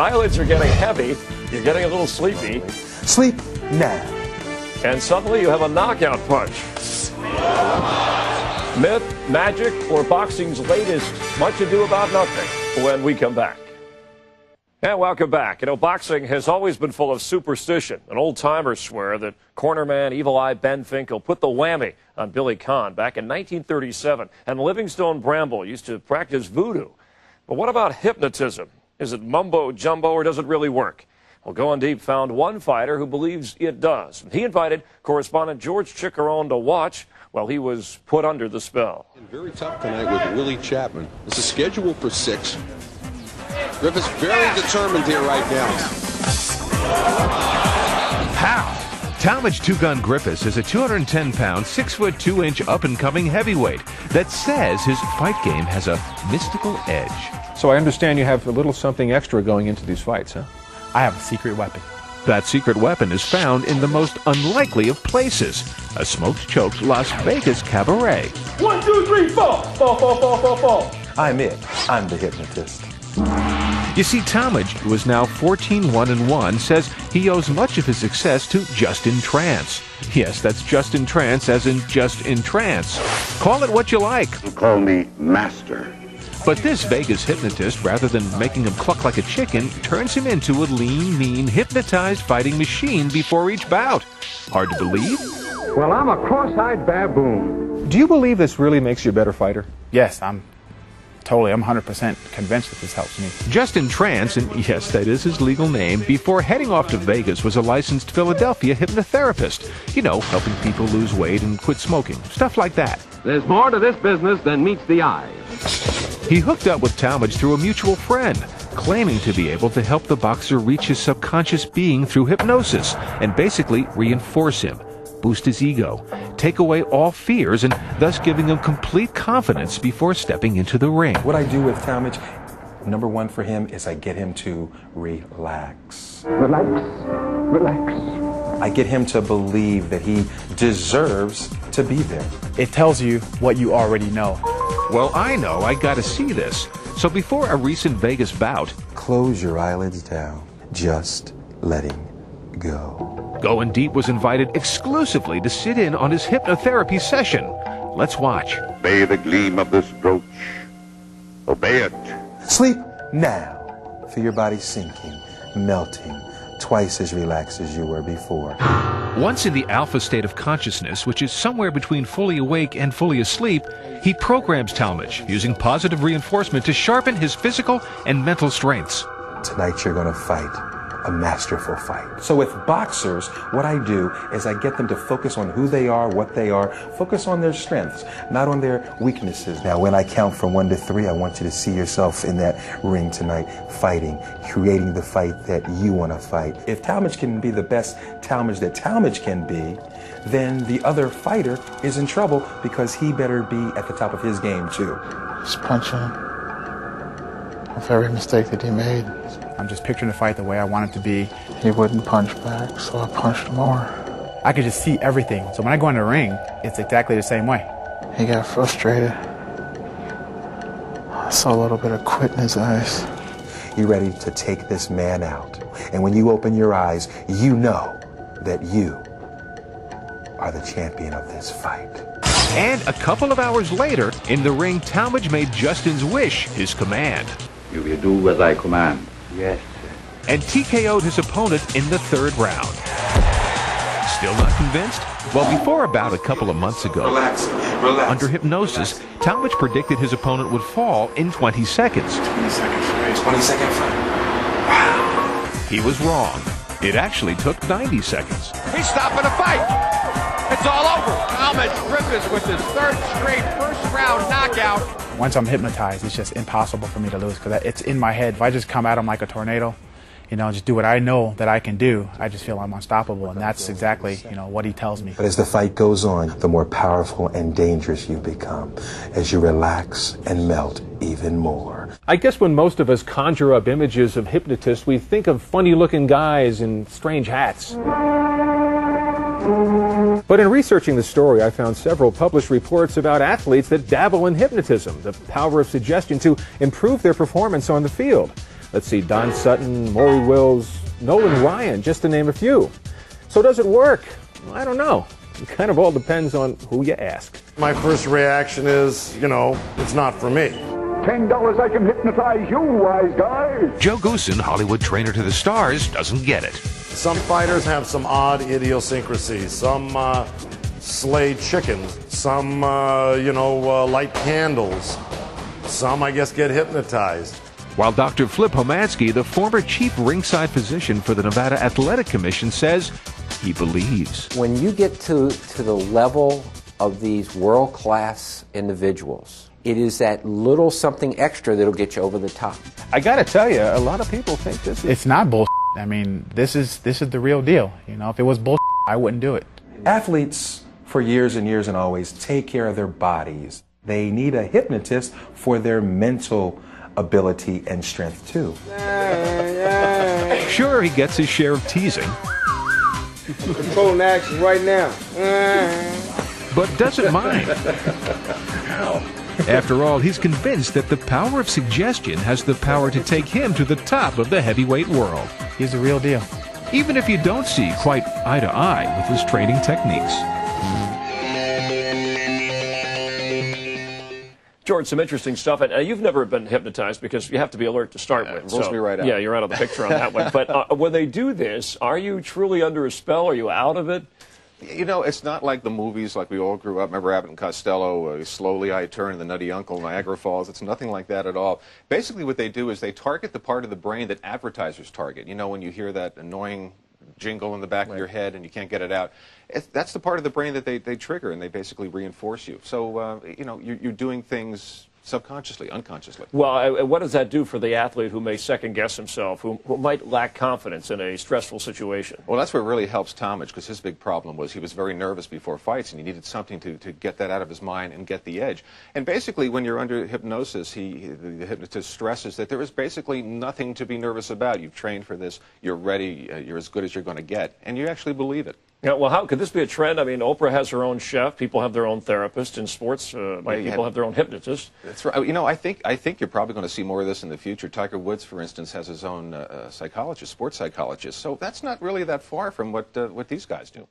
eyelids are getting heavy, you're getting a little sleepy. Sleep now. And suddenly you have a knockout punch. Myth, magic, or boxing's latest Much Ado About Nothing when we come back. And welcome back. You know, boxing has always been full of superstition. And old-timers swear that cornerman Evil Eye Ben Finkel put the whammy on Billy Conn back in 1937. And Livingstone Bramble used to practice voodoo. But what about hypnotism? Is it mumbo-jumbo or does it really work? Well, Going Deep found one fighter who believes it does. He invited correspondent George Chickarone to watch while he was put under the spell. Very tough tonight with Willie Chapman. This is scheduled for 6. Griffith's very determined here right now. How? Talmadge Two-Gun Griffiths is a 210-pound, 6'2" up-and-coming heavyweight that says his fight game has a mystical edge. So I understand you have a little something extra going into these fights, huh? I have a secret weapon. That secret weapon is found in the most unlikely of places, a smoke-choked Las Vegas cabaret. 1, 2, 3, 4. Fall. I'm it. I'm the hypnotist. You see, Talmadge, who is now 14-1-1, says he owes much of his success to Just in Trance. Yes, that's Just in Trance, as in just in trance. Call it what you like. Call me Master. But this Vegas hypnotist, rather than making him cluck like a chicken, turns him into a lean, mean, hypnotized fighting machine before each bout. Hard to believe? Well, I'm a cross-eyed baboon. Do you believe this really makes you a better fighter? Yes, I'm 100% convinced that this helps me. Just in Trance, and yes, that is his legal name, before heading off to Vegas was a licensed Philadelphia hypnotherapist. You know, helping people lose weight and quit smoking, stuff like that. There's more to this business than meets the eye. He hooked up with Talmadge through a mutual friend, claiming to be able to help the boxer reach his subconscious being through hypnosis and basically reinforce him, boost his ego, take away all fears, and thus giving him complete confidence before stepping into the ring. What I do with Talmadge, number one for him is I get him to relax. Relax. I get him to believe that he deserves to be there. It tells you what you already know. Well, I know I gotta see this. So before a recent Vegas bout, Close your eyelids down. Just letting go. Going Deep was invited exclusively to sit in on his hypnotherapy session. Let's watch. Obey the gleam of this brooch. Obey it. Sleep now. Feel your body sinking, melting, twice as relaxed as you were before. Once in the alpha state of consciousness, which is somewhere between fully awake and fully asleep, he programs Talmadge using positive reinforcement to sharpen his physical and mental strengths. Tonight you're going to fight a masterful fight. So with boxers, what I do is I get them to focus on who they are, what they are, focus on their strengths, not on their weaknesses. Now, when I count from 1 to 3, I want you to see yourself in that ring tonight, fighting, creating the fight that you want to fight. If Talmadge can be the best Talmadge that Talmadge can be, then the other fighter is in trouble because he better be at the top of his game too. Just punch him with every mistake that he made. I'm just picturing the fight the way I want it to be. He wouldn't punch back, so I punched more. I could just see everything. So when I go in the ring, it's exactly the same way. He got frustrated. I saw a little bit of quit in his eyes. You're ready to take this man out. And when you open your eyes, you know that you are the champion of this fight. And a couple of hours later, in the ring, Talmadge made Justin's wish his command. You will do as I command. Yes, sir. And TKO'd his opponent in the 3rd round. Still not convinced? Well, before about a couple of months ago, Relax. under hypnosis, Talmadge predicted his opponent would fall in 20 seconds. 20 seconds, 20-second fight. Wow. He was wrong. It actually took 90 seconds. He's stopping the fight. It's all over. Talmadge Griffiths with his 3rd straight first-round knockout. Once I'm hypnotized, it's just impossible for me to lose because it's in my head. If I just come at him like a tornado, just do what I know that I can do, I just feel I'm unstoppable, and that's exactly, what he tells me. But as the fight goes on, the more powerful and dangerous you become as you relax and melt even more. I guess when most of us conjure up images of hypnotists, we think of funny-looking guys in strange hats. But in researching the story, I found several published reports about athletes that dabble in hypnotism, the power of suggestion to improve their performance on the field. Let's see, Don Sutton, Maury Wills, Nolan Ryan, just to name a few. So does it work? Well, I don't know. It kind of all depends on who you ask. My first reaction is, it's not for me. $10 I can hypnotize you, wise guy. Joe Goosen, Hollywood trainer to the stars, doesn't get it. Some fighters have some odd idiosyncrasies. Some slay chickens. Some, light candles. Some, I guess, get hypnotized. While Dr. Flip Homansky, the former chief ringside physician for the Nevada Athletic Commission, says he believes. When you get to the level of these world-class individuals, it is that little something extra that'll get you over the top. I got to tell you, a lot of people think this is... It's not bullshit. I mean, this is the real deal. If it was bullshit, I wouldn't do it. Athletes, for years and years and always, take care of their bodies. They need a hypnotist for their mental ability and strength, too. Sure, he gets his share of teasing. Controlling action right now. But doesn't mind. After all, he's convinced that the power of suggestion has the power to take him to the top of the heavyweight world. He's the real deal. Even if you don't see quite eye to eye with his training techniques. George, some interesting stuff. And you've never been hypnotized because you have to be alert to start with. Rolls me right out. Yeah, you're out of the picture on that one. But when they do this, are you truly under a spell? Are you out of it? It's not like the movies like we all grew up. Remember Abbott and Costello, Slowly I Turn, The Nutty Uncle, Niagara Falls. It's nothing like that at all. Basically what they do is they target the part of the brain that advertisers target. When you hear that annoying jingle in the back of your head and you can't get it out. That's the part of the brain that they trigger, and they basically reinforce you. So, you're doing things subconsciously, unconsciously. Well, what does that do for the athlete who may second-guess himself, who might lack confidence in a stressful situation? Well, that's where it really helps Talmadge, because his big problem was he was very nervous before fights, and he needed something to get that out of his mind and get the edge. And basically, when you're under hypnosis, the hypnotist stresses that there is basically nothing to be nervous about. You've trained for this. You're ready. You're as good as you're going to get. And you actually believe it. Yeah, well, how could this be a trend? I mean, Oprah has her own chef. People have their own therapist. In sports, people have their own hypnotist. That's right. I think you're probably going to see more of this in the future. Tiger Woods, for instance, has his own psychologist, sports psychologist. So that's not really that far from what these guys do.